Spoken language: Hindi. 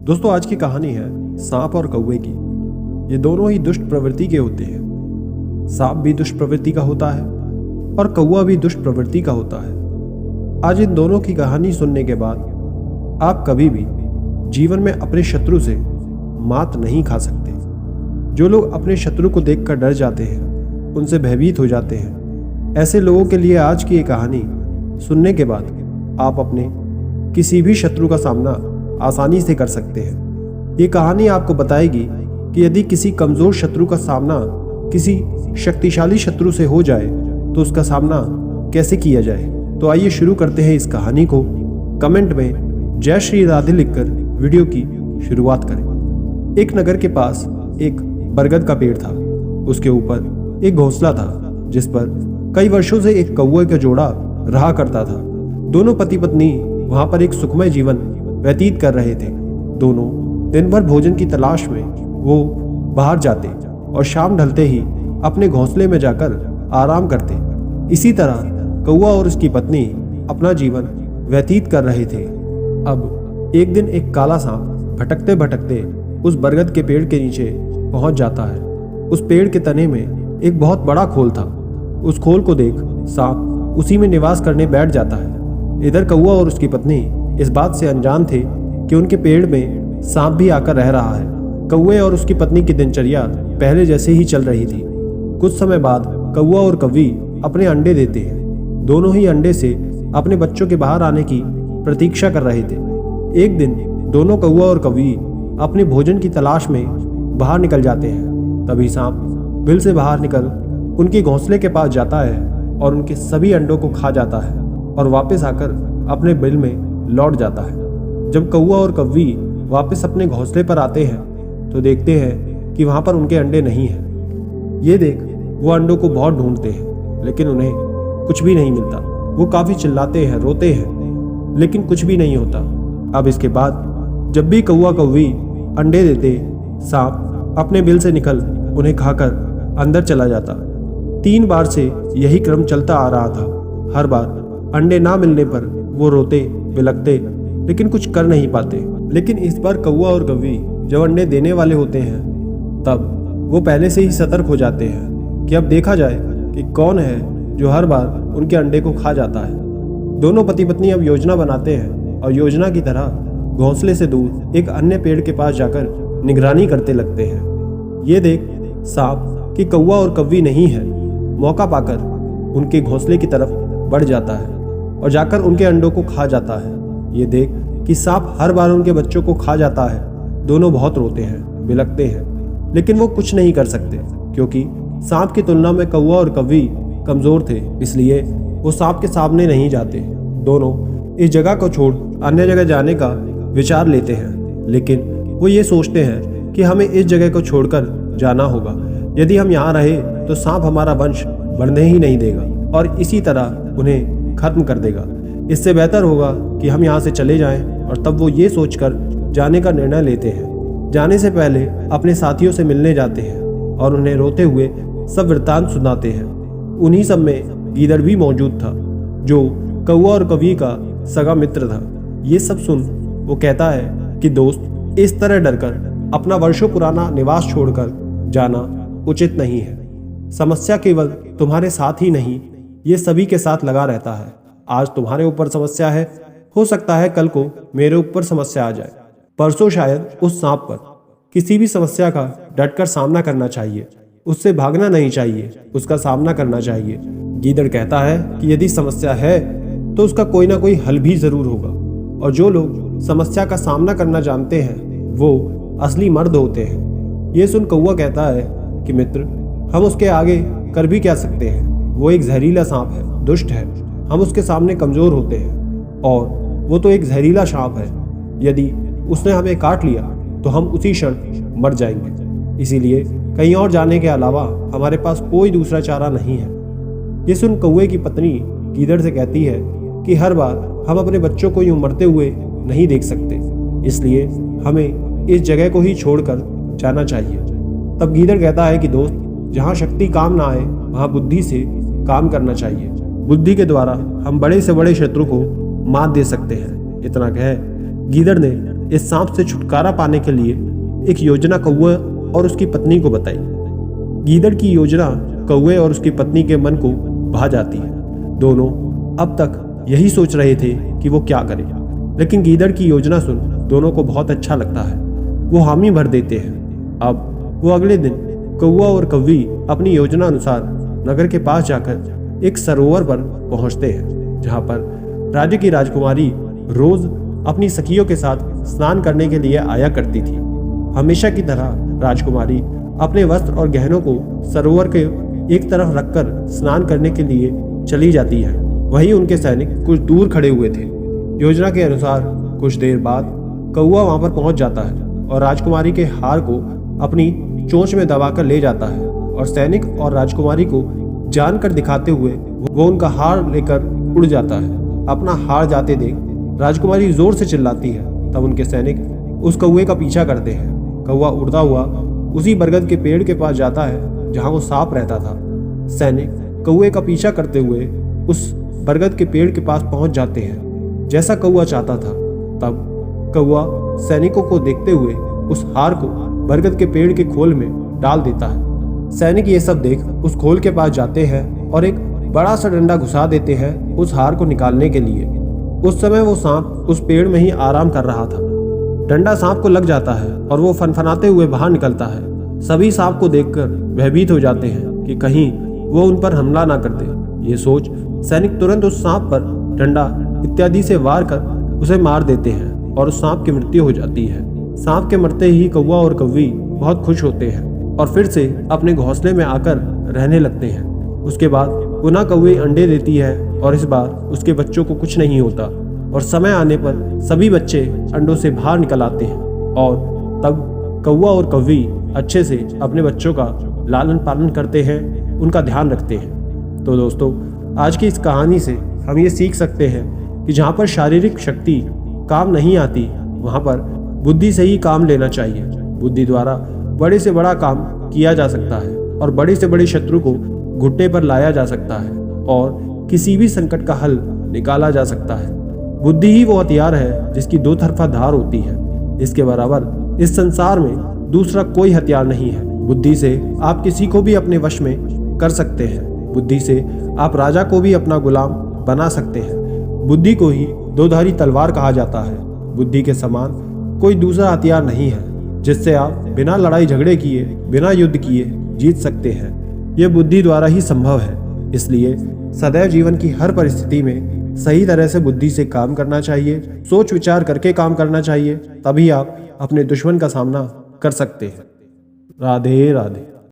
दोस्तों, आज की कहानी है सांप और कौवे की। ये दोनों ही दुष्ट प्रवृत्ति के होते हैं। सांप भी दुष्ट प्रवृत्ति का होता है और कौवा भी दुष्ट प्रवृत्ति का होता है। आज इन दोनों की कहानी सुनने के बाद आप कभी भी जीवन में अपने शत्रु से मात नहीं खा सकते। जो लोग अपने शत्रु को देखकर डर जाते हैं, उनसे भयभीत हो जाते हैं, ऐसे लोगों के लिए आज की ये कहानी सुनने के बाद आप अपने किसी भी शत्रु का सामना आसानी से कर सकते हैं। ये कहानी आपको बताएगी कि यदि किसी कमजोर शत्रु का सामना किसी शक्तिशाली शत्रु से हो जाए तो उसका सामना कैसे किया जाए। तो आइए शुरू करते हैं इस कहानी को। कमेंट में जय श्री राधे लिखकर वीडियो की शुरुआत करें। एक नगर के पास एक बरगद का पेड़ था। उसके ऊपर एक घोंसला था जिस पर कई वर्षों से एक कौवे का जोड़ा रहा करता था। दोनों पति पत्नी वहां पर एक सुखमय जीवन व्यतीत कर रहे थे। दोनों दिन भर भोजन की तलाश में वो बाहर जाते और शाम ढलते ही अपने घोंसले में जाकर आराम करते। इसी तरह कौवा और उसकी पत्नी अपना जीवन व्यतीत कर रहे थे। अब एक दिन एक काला सांप भटकते भटकते उस बरगद के पेड़ के नीचे पहुंच जाता है। उस पेड़ के तने में एक बहुत बड़ा खोल था। उस खोल को देख सांप उसी में निवास करने बैठ जाता है। इधर कौवा और उसकी पत्नी इस बात से अनजान थे कि उनके पेड़ में सांप भी आकर रह रहा है। कौवे और उसकी पत्नी की दिनचर्या पहले जैसे ही चल रही थी। कुछ समय बाद कौवा और कौवी अपने अंडे देते हैं। दोनों ही अंडे से अपने बच्चों के बाहर आने की प्रतीक्षा कर रहे थे। एक दिन दोनों कौवा और कौवी अपने भोजन की तलाश में बाहर निकल जाते हैं। तभी सांप बिल से बाहर निकल उनके घोंसले के पास जाता है और उनके सभी अंडों को खा जाता है और वापस आकर अपने बिल में लौट जाता है। जब कौवा और कौवी वापस अपने घोंसले पर आते हैं तो देखते हैं कि वहां पर उनके अंडे नहीं हैं। ये देख वो अंडों को बहुत ढूंढते हैं लेकिन उन्हें कुछ भी नहीं मिलता। वो काफी चिल्लाते हैं, रोते हैं, लेकिन कुछ भी नहीं होता। अब इसके बाद जब भी कौवा कौवी अंडे देते, सांप अपने बिल से निकल उन्हें खाकर अंदर चला जाता। 3 बार से यही क्रम चलता आ रहा था। हर बार अंडे ना मिलने पर वो रोते बिलखते लेकिन कुछ कर नहीं पाते। लेकिन इस बार कौवा और कौवी जब अंडे देने वाले होते हैं तब वो पहले से ही सतर्क हो जाते हैं कि अब देखा जाए कि कौन है जो हर बार उनके अंडे को खा जाता है। दोनों पति पत्नी अब योजना बनाते हैं और योजना की तरह घोंसले से दूर एक अन्य पेड़ के पास जाकर निगरानी करते लगते हैं। ये देख सांप कि कौवा और कौवी नहीं है, मौका पाकर उनके घोंसले की तरफ बढ़ जाता है और जाकर उनके अंडों को खा जाता है। ये देख कि सांप हर बार उनके बच्चों को खा जाता है। दोनों बहुत रोते हैं, बिलखते हैं, लेकिन वो कुछ नहीं कर सकते क्योंकि सांप की तुलना में कौवा और कौवी कमजोर थे। इसलिए वो सांप के सामने नहीं जाते। दोनों इस जगह को छोड़ अन्य जगह जाने का विचार लेते हैं, लेकिन वो ये सोचते हैं कि हमें इस जगह को छोड़कर जाना होगा। यदि हम यहाँ रहे तो सांप हमारा वंश बढ़ने ही नहीं देगा और इसी तरह उन्हें खत्म कर देगा। इससे बेहतर होगा कि हम यहाँ से चले जाएं। और तब वो ये सोचकर जाने का निर्णय लेते हैं। जाने से पहले अपने साथियों से मिलने जाते हैं और उन्हें रोते हुए सब वृत्तांत सुनाते हैं। उन्हीं सब में गीदड़ भी मौजूद था जो कौवा और कौवी का सगा मित्र था। ये सब सुन वो कहता है कि दोस्त, इस तरह डरकर अपना वर्षों पुराना निवास छोड़कर जाना उचित नहीं है। समस्या केवल तुम्हारे साथ ही नहीं, ये सभी के साथ लगा रहता है। आज तुम्हारे ऊपर समस्या है, हो सकता है कल को मेरे ऊपर समस्या आ जाए, परसों शायद उस सांप पर। किसी भी समस्या का डटकर सामना करना चाहिए, उससे भागना नहीं चाहिए, उसका सामना करना चाहिए। गीदड़ कहता है कि यदि समस्या है तो उसका कोई ना कोई हल भी जरूर होगा और जो लोग समस्या का सामना करना जानते हैं वो असली मर्द होते हैं। ये सुन कौवा कहता है कि मित्र, हम उसके आगे कर भी क्या सकते हैं। वो एक जहरीला सांप है, दुष्ट है, हम उसके सामने कमजोर होते हैं और वो तो एक जहरीला सांप है। यदि उसने हमें काट लिया तो हम उसी क्षण मर जाएंगे। इसीलिए कहीं और जाने के अलावा हमारे पास कोई दूसरा चारा नहीं है। ये सुन कौवे की पत्नी गीदड़ से कहती है कि हर बार हम अपने बच्चों को यूं मरते हुए नहीं देख सकते, इसलिए हमें इस जगह को ही छोड़कर जाना चाहिए। तब गीदड़ कहता है कि दोस्त, जहाँ शक्ति काम ना आए वहाँ बुद्धि से काम करना चाहिए। बुद्धि के द्वारा हम बड़े से बड़े शत्रु को मात दे सकते हैं। इतना कह गीदड़ ने इस सांप से छुटकारा पाने के लिए एक योजना कौवे और उसकी पत्नी को बताई। गीदड़ की योजना कौवे और उसकी पत्नी के मन को भा जाती है। दोनों अब तक यही सोच रहे थे कि वो क्या करें, लेकिन गीदड़ की योजना सुन दोनों को बहुत अच्छा लगता है। वो हामी भर देते हैं। अब वो अगले दिन कौवा और कौवी अपनी योजना अनुसार नगर के पास जाकर एक सरोवर पर पहुंचते हैं, जहां पर राज्य की राजकुमारी रोज अपनी सखियों के साथ स्नान करने के लिए आया करती थी। हमेशा की तरह राजकुमारी अपने वस्त्र और गहनों को सरोवर के एक तरफ रखकर स्नान करने के लिए चली जाती है। वहीं उनके सैनिक कुछ दूर खड़े हुए थे। योजना के अनुसार कुछ देर बाद कौवा वहां पर पहुंच जाता है और राजकुमारी के हार को अपनी चोंच में दबाकर ले जाता है और सैनिक और राजकुमारी को जानकर दिखाते हुए वो उनका हार लेकर उड़ जाता है। अपना हार जाते देख राजकुमारी जोर से चिल्लाती है। तब उनके सैनिक उस कौवे का पीछा करते हैं। कौवा उड़ता हुआ उसी बरगद के पेड़ के पास जाता है जहां वो सांप रहता था। सैनिक कौवे का पीछा करते हुए उस बरगद के पेड़ के पास पहुंच जाते हैं जैसा कौवा चाहता था। तब कौवा सैनिकों को देखते हुए उस हार को बरगद के पेड़ के खोल में डाल देता है। सैनिक ये सब देख उस खोल के पास जाते हैं और एक बड़ा सा डंडा घुसा देते हैं उस हार को निकालने के लिए। उस समय वो सांप उस पेड़ में ही आराम कर रहा था। डंडा सांप को लग जाता है और वो फनफनाते हुए बाहर निकलता है। सभी सांप को देखकर भयभीत हो जाते हैं कि कहीं वो उन पर हमला ना कर दे। ये सोच सैनिक तुरंत उस सांप पर डंडा इत्यादि से वार कर उसे मार देते हैं और उस सांप की मृत्यु हो जाती है। सांप के मरते ही कौवा और कौवी बहुत खुश होते हैं और फिर से अपने घोंसले में आकर रहने लगते हैं। उसके बाद पुनः कौवे अंडे देती है और इस बार उसके बच्चों को कुछ नहीं होता और समय आने पर सभी बच्चे अंडों से बाहर निकल आते हैं और तब कौवा और कौवी अच्छे से अपने बच्चों का लालन पालन करते हैं, उनका ध्यान रखते हैं। तो दोस्तों, आज की इस कहानी से हम ये सीख सकते हैं कि जहाँ पर शारीरिक शक्ति काम नहीं आती वहाँ पर बुद्धि से ही काम लेना चाहिए। बुद्धि द्वारा बड़े से बड़ा काम किया जा सकता है और बड़े से बड़े शत्रु को घुटने पर लाया जा सकता है और किसी भी संकट का हल निकाला जा सकता है। बुद्धि ही वो हथियार है जिसकी दो तरफा धार होती है। इसके बराबर इस संसार में दूसरा कोई हथियार नहीं है। बुद्धि से आप किसी को भी अपने वश में कर सकते हैं। बुद्धि से आप राजा को भी अपना गुलाम बना सकते हैं। बुद्धि को ही दोधारी तलवार कहा जाता है। बुद्धि के समान कोई दूसरा हथियार नहीं है जिससे आप बिना लड़ाई झगड़े किए, बिना युद्ध किए जीत सकते हैं। यह बुद्धि द्वारा ही संभव है। इसलिए सदैव जीवन की हर परिस्थिति में सही तरह से बुद्धि से काम करना चाहिए, सोच विचार करके काम करना चाहिए, तभी आप अपने दुश्मन का सामना कर सकते हैं। राधे राधे।